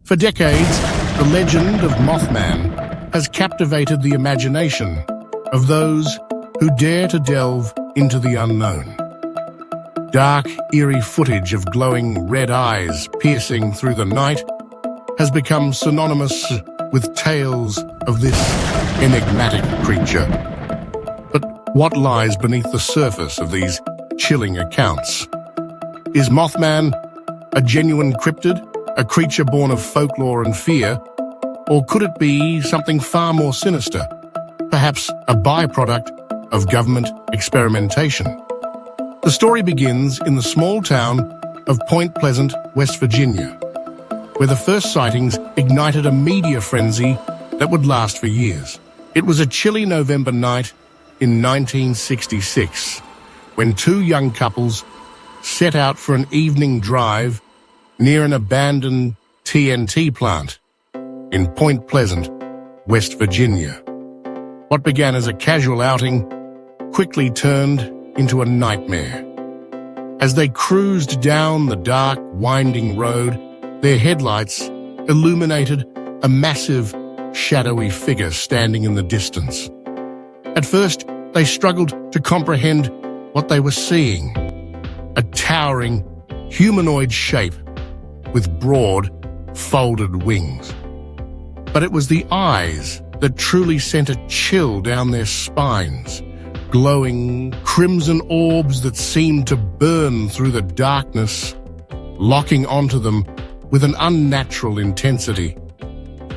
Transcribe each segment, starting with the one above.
For decades, the legend of Mothman has captivated the imagination of those who dare to delve into the unknown. Dark, eerie footage of glowing red eyes piercing through the night has become synonymous with tales of this enigmatic creature. But what lies beneath the surface of these chilling accounts? Is Mothman a genuine cryptid, a creature born of folklore and fear, or could it be something far more sinister, perhaps a byproduct of government experimentation? The story begins in the small town of Point Pleasant, West Virginia, where the first sightings ignited a media frenzy that would last for years. It was a chilly November night in 1966, when two young couples set out for an evening drive near an abandoned TNT plant in Point Pleasant, West Virginia. What began as a casual outing quickly turned into a nightmare. As they cruised down the dark, winding road, their headlights illuminated a massive, shadowy figure standing in the distance. At first, they struggled to comprehend what they were seeing. A towering, humanoid shape with broad, folded wings. But it was the eyes that truly sent a chill down their spines, glowing crimson orbs that seemed to burn through the darkness, locking onto them with an unnatural intensity.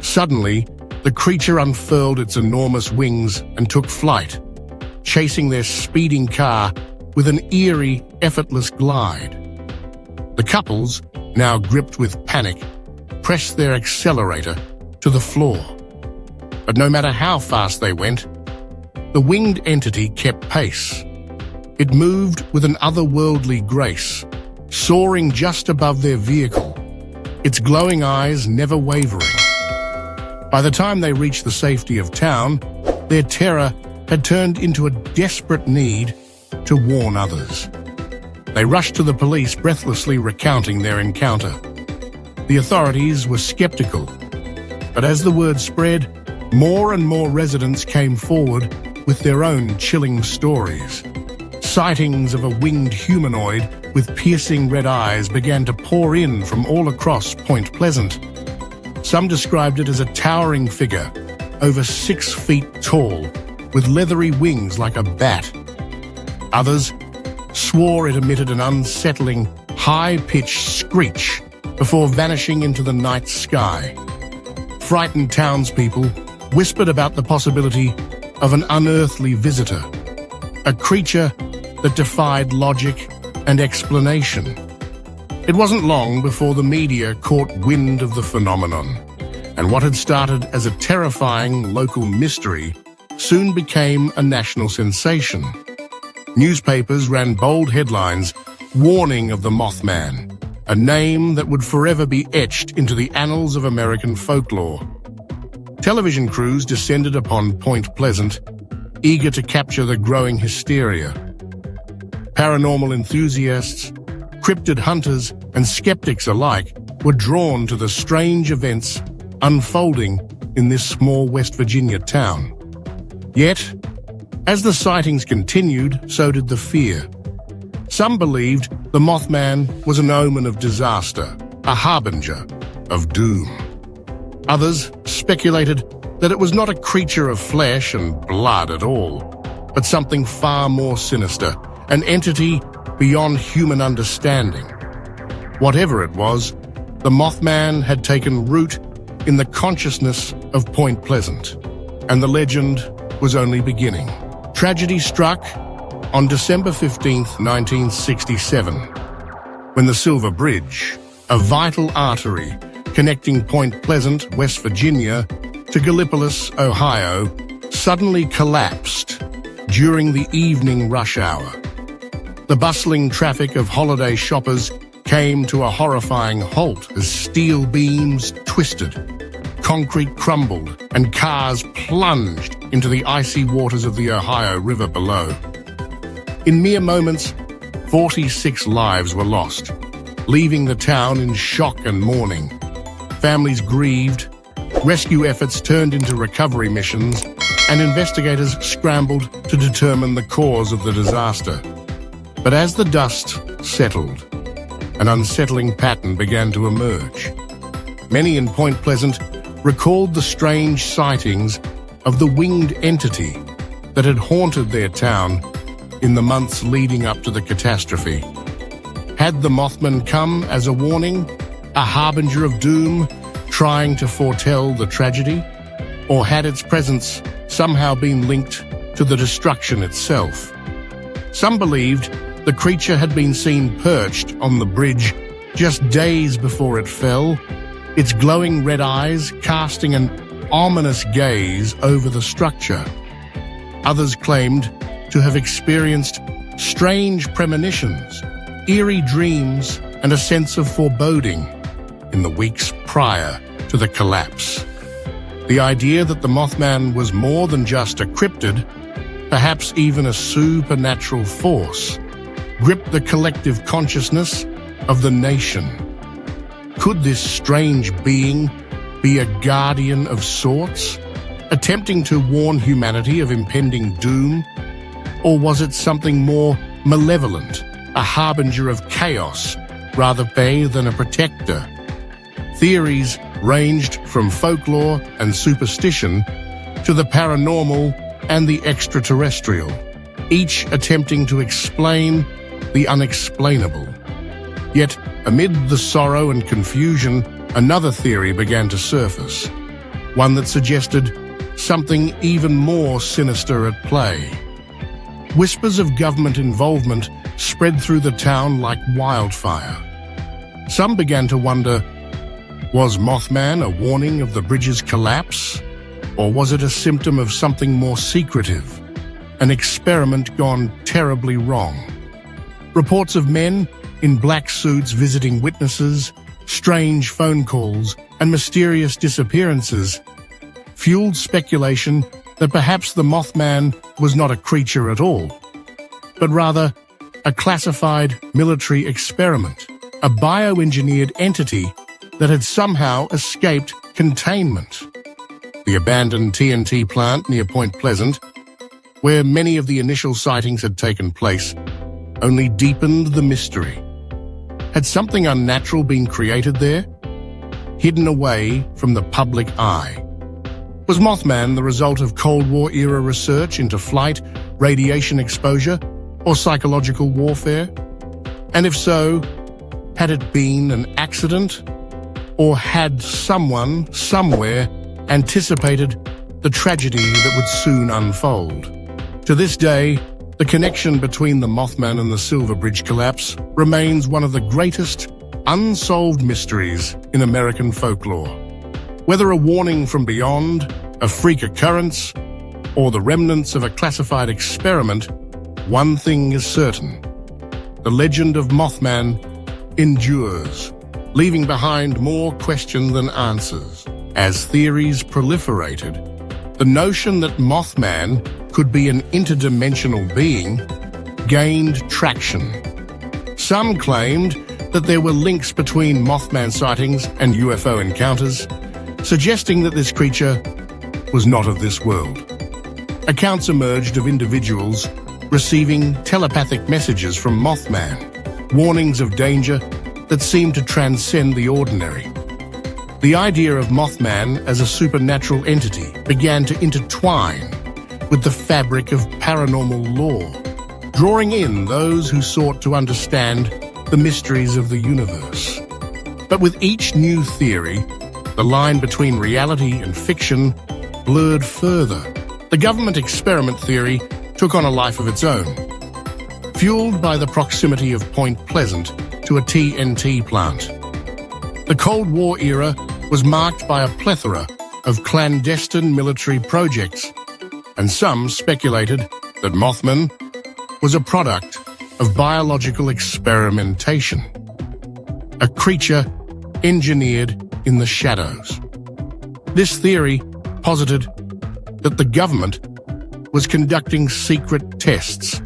Suddenly, the creature unfurled its enormous wings and took flight, chasing their speeding car with an eerie, effortless glide. The couples, now gripped with panic, pressed their accelerator to the floor. But no matter how fast they went, the winged entity kept pace. It moved with an otherworldly grace, soaring just above their vehicle, its glowing eyes never wavering. By the time they reached the safety of town, their terror had turned into a desperate need to warn others. They rushed to the police, breathlessly recounting their encounter. The authorities were skeptical, but as the word spread, more and more residents came forward with their own chilling stories. Sightings of a winged humanoid with piercing red eyes began to pour in from all across Point Pleasant. Some described it as a towering figure, over 6 feet tall, with leathery wings like a bat. Others swore it emitted an unsettling, high-pitched screech before vanishing into the night sky. Frightened townspeople whispered about the possibility of an unearthly visitor, a creature that defied logic and explanation. It wasn't long before the media caught wind of the phenomenon, and what had started as a terrifying local mystery soon became a national sensation. Newspapers ran bold headlines warning of the Mothman, a name that would forever be etched into the annals of American folklore. Television crews descended upon Point Pleasant, eager to capture the growing hysteria. Paranormal enthusiasts, cryptid hunters, and skeptics alike were drawn to the strange events unfolding in this small West Virginia town. Yet, as the sightings continued, so did the fear. Some believed the Mothman was an omen of disaster, a harbinger of doom. Others speculated that it was not a creature of flesh and blood at all, but something far more sinister, an entity beyond human understanding. Whatever it was, the Mothman had taken root in the consciousness of Point Pleasant, and the legend was only beginning. Tragedy struck on December 15th, 1967, when the Silver Bridge, a vital artery connecting Point Pleasant, West Virginia, to Gallipolis, Ohio, suddenly collapsed during the evening rush hour. The bustling traffic of holiday shoppers came to a horrifying halt as steel beams twisted, concrete crumbled, and cars plunged into the icy waters of the Ohio River below. In mere moments, 46 lives were lost, leaving the town in shock and mourning. Families grieved, rescue efforts turned into recovery missions, and investigators scrambled to determine the cause of the disaster. But as the dust settled, an unsettling pattern began to emerge. Many in Point Pleasant recalled the strange sightings of the winged entity that had haunted their town in the months leading up to the catastrophe. Had the Mothman come as a warning, a harbinger of doom, trying to foretell the tragedy? Or had its presence somehow been linked to the destruction itself? Some believed the creature had been seen perched on the bridge just days before it fell, its glowing red eyes casting an ominous gaze over the structure. Others claimed to have experienced strange premonitions, eerie dreams, and a sense of foreboding in the weeks prior to the collapse. The idea that the Mothman was more than just a cryptid, perhaps even a supernatural force, gripped the collective consciousness of the nation. Could this strange being be a guardian of sorts, attempting to warn humanity of impending doom? Or was it something more malevolent, a harbinger of chaos rather than a protector? Theories ranged from folklore and superstition to the paranormal and the extraterrestrial, each attempting to explain the unexplainable. Yet, amid the sorrow and confusion, another theory began to surface, one that suggested something even more sinister at play. Whispers of government involvement spread through the town like wildfire. Some began to wonder, was Mothman a warning of the bridge's collapse? Or was it a symptom of something more secretive, an experiment gone terribly wrong? Reports of men in black suits visiting witnesses, strange phone calls, and mysterious disappearances fueled speculation that perhaps the Mothman was not a creature at all, but rather a classified military experiment, a bioengineered entity that had somehow escaped containment. The abandoned TNT plant near Point Pleasant, where many of the initial sightings had taken place, only deepened the mystery. Had something unnatural been created there, hidden away from the public eye? Was Mothman the result of Cold War-era research into flight, radiation exposure, or psychological warfare? And if so, had it been an accident? Or had someone, somewhere, anticipated the tragedy that would soon unfold? To this day, the connection between the Mothman and the Silver Bridge collapse remains one of the greatest unsolved mysteries in American folklore. Whether a warning from beyond, a freak occurrence, or the remnants of a classified experiment, one thing is certain. The legend of Mothman endures, leaving behind more questions than answers. As theories proliferated, the notion that Mothman could be an interdimensional being gained traction. Some claimed that there were links between Mothman sightings and UFO encounters, suggesting that this creature was not of this world. Accounts emerged of individuals receiving telepathic messages from Mothman, warnings of danger that seemed to transcend the ordinary. The idea of Mothman as a supernatural entity began to intertwine with the fabric of paranormal lore, drawing in those who sought to understand the mysteries of the universe. But with each new theory, the line between reality and fiction blurred further. The government experiment theory took on a life of its own, fueled by the proximity of Point Pleasant to a TNT plant. The Cold War era was marked by a plethora of clandestine military projects, and some speculated that Mothman was a product of biological experimentation, a creature engineered in the shadows. This theory posited that the government was conducting secret tests,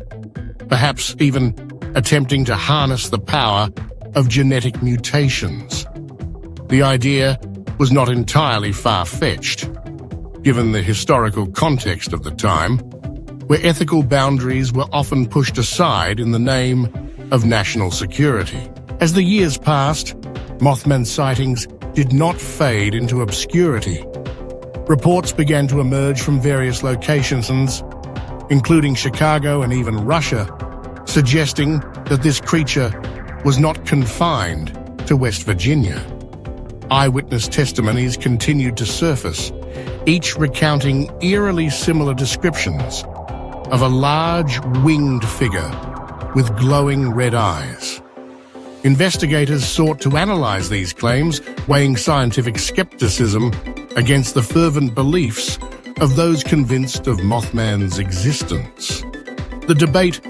perhaps even attempting to harness the power of genetic mutations. The idea was not entirely far-fetched, given the historical context of the time, where ethical boundaries were often pushed aside in the name of national security. As the years passed, Mothman sightings did not fade into obscurity. Reports began to emerge from various locations, including Chicago and even Russia, suggesting that this creature was not confined to West Virginia. Eyewitness testimonies continued to surface, each recounting eerily similar descriptions of a large winged figure with glowing red eyes. Investigators sought to analyze these claims, weighing scientific skepticism against the fervent beliefs of those convinced of Mothman's existence. The debate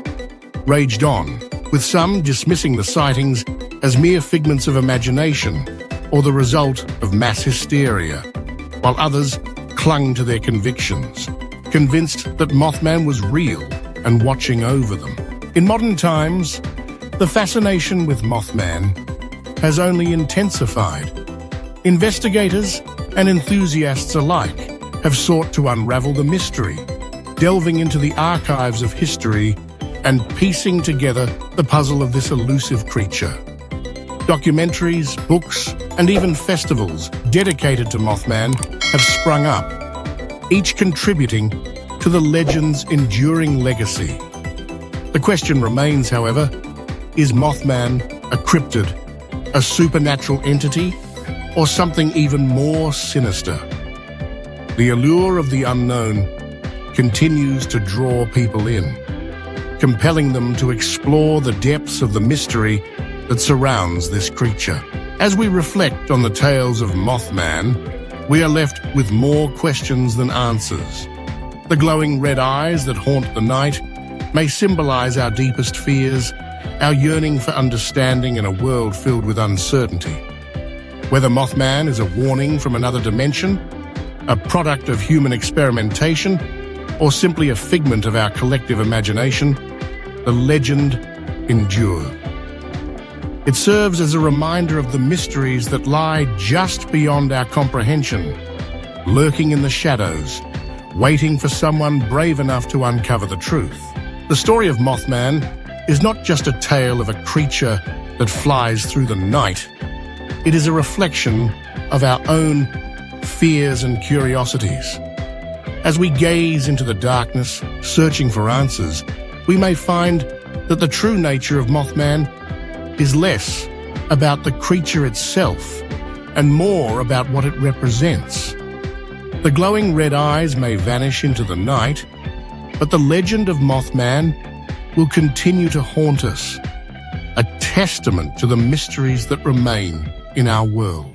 raged on, with some dismissing the sightings as mere figments of imagination or the result of mass hysteria, while others clung to their convictions, convinced that Mothman was real and watching over them. In modern times, the fascination with Mothman has only intensified. Investigators and enthusiasts alike have sought to unravel the mystery, delving into the archives of history and piecing together the puzzle of this elusive creature. Documentaries, books, and even festivals dedicated to Mothman have sprung up, each contributing to the legend's enduring legacy. The question remains, however, is Mothman a cryptid, a supernatural entity, or something even more sinister? The allure of the unknown continues to draw people in, compelling them to explore the depths of the mystery that surrounds this creature. As we reflect on the tales of Mothman, we are left with more questions than answers. The glowing red eyes that haunt the night may symbolize our deepest fears, our yearning for understanding in a world filled with uncertainty. Whether Mothman is a warning from another dimension, a product of human experimentation, or simply a figment of our collective imagination, the legend endures. It serves as a reminder of the mysteries that lie just beyond our comprehension, lurking in the shadows, waiting for someone brave enough to uncover the truth. The story of Mothman is not just a tale of a creature that flies through the night. It is a reflection of our own fears and curiosities. As we gaze into the darkness, searching for answers, we may find that the true nature of Mothman is less about the creature itself and more about what it represents. The glowing red eyes may vanish into the night, but the legend of Mothman will continue to haunt us, a testament to the mysteries that remain in our world.